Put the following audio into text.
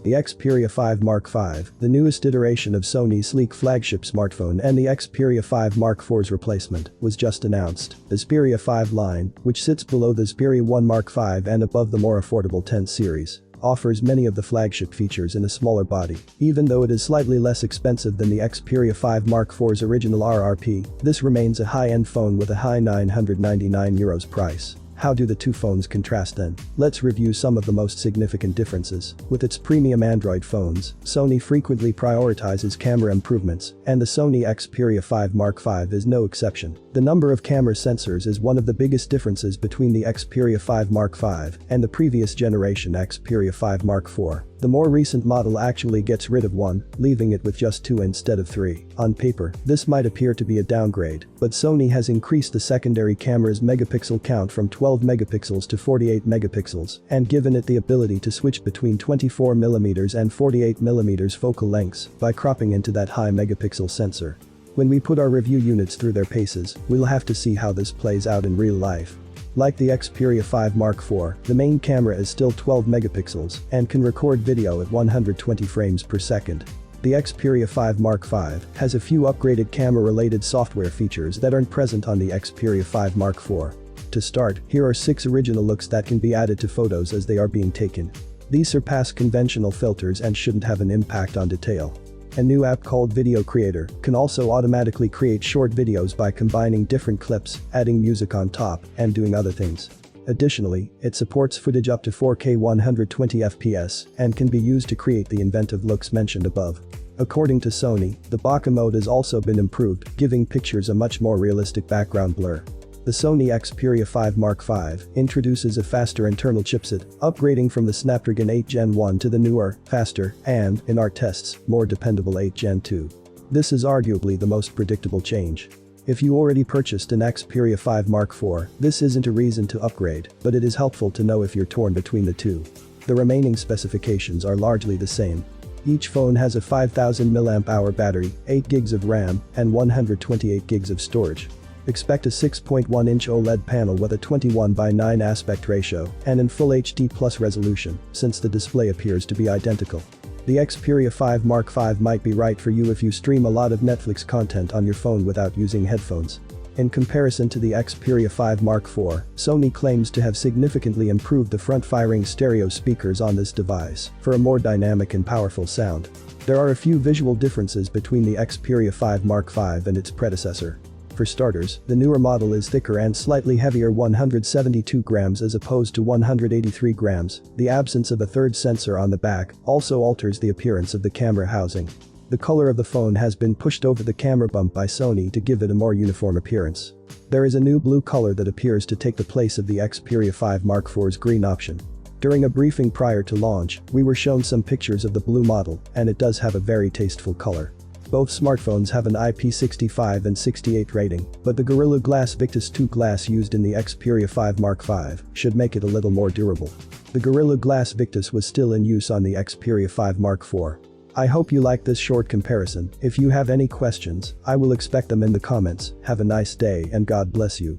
The Xperia 5 Mark V, the newest iteration of Sony's sleek flagship smartphone and the Xperia 5 Mark IV's replacement, was just announced. The Xperia 5 line, which sits below the Xperia 1 Mark V and above the more affordable 10 series, offers many of the flagship features in a smaller body. Even though it is slightly less expensive than the Xperia 5 Mark IV's original RRP, this remains a high-end phone with a high €999 price. How do the two phones contrast then? Let's review some of the most significant differences. With its premium Android phones, Sony frequently prioritizes camera improvements, and the Sony Xperia 5 Mark V is no exception. The number of camera sensors is one of the biggest differences between the Xperia 5 Mark V and the previous generation Xperia 5 Mark IV. The more recent model actually gets rid of one, leaving it with just two instead of three. On paper, this might appear to be a downgrade, but Sony has increased the secondary camera's megapixel count from 12 megapixels to 48 megapixels and given it the ability to switch between 24mm and 48mm focal lengths by cropping into that high megapixel sensor. When we put our review units through their paces, we'll have to see how this plays out in real life. Like the Xperia 5 Mark IV, the main camera is still 12 megapixels and can record video at 120 frames per second. The Xperia 5 Mark V has a few upgraded camera-related software features that aren't present on the Xperia 5 Mark IV. To start, here are 6 original looks that can be added to photos as they are being taken. These surpass conventional filters and shouldn't have an impact on detail. A new app called Video Creator can also automatically create short videos by combining different clips, adding music on top, and doing other things. Additionally, it supports footage up to 4K 120 FPS and can be used to create the inventive looks mentioned above. According to Sony, the bokeh mode has also been improved, giving pictures a much more realistic background blur. The Sony Xperia 5 Mark V introduces a faster internal chipset, upgrading from the Snapdragon 8 Gen 1 to the newer, faster, and, in our tests, more dependable 8 Gen 2. This is arguably the most predictable change. If you already purchased an Xperia 5 Mark IV, this isn't a reason to upgrade, but it is helpful to know if you're torn between the two. The remaining specifications are largely the same. Each phone has a 5000 mAh battery, 8 GB of RAM, and 128 GB of storage. Expect a 6.1-inch OLED panel with a 21:9 aspect ratio and in Full HD Plus resolution, since the display appears to be identical. The Xperia 5 Mark V might be right for you if you stream a lot of Netflix content on your phone without using headphones. In comparison to the Xperia 5 Mark IV, Sony claims to have significantly improved the front-firing stereo speakers on this device for a more dynamic and powerful sound. There are a few visual differences between the Xperia 5 Mark V and its predecessor. For starters, the newer model is thicker and slightly heavier, 172 grams as opposed to 183 grams. The absence of a third sensor on the back also alters the appearance of the camera housing. The color of the phone has been pushed over the camera bump by Sony to give it a more uniform appearance. There is a new blue color that appears to take the place of the Xperia 5 Mark IV's green option. During a briefing prior to launch, we were shown some pictures of the blue model, and it does have a very tasteful color. Both smartphones have an IP65 and 68 rating, but the Gorilla Glass Victus 2 glass used in the Xperia 5 Mark V should make it a little more durable. The Gorilla Glass Victus was still in use on the Xperia 5 Mark IV. I hope you like this short comparison. If you have any questions, I will expect them in the comments. Have a nice day and God bless you.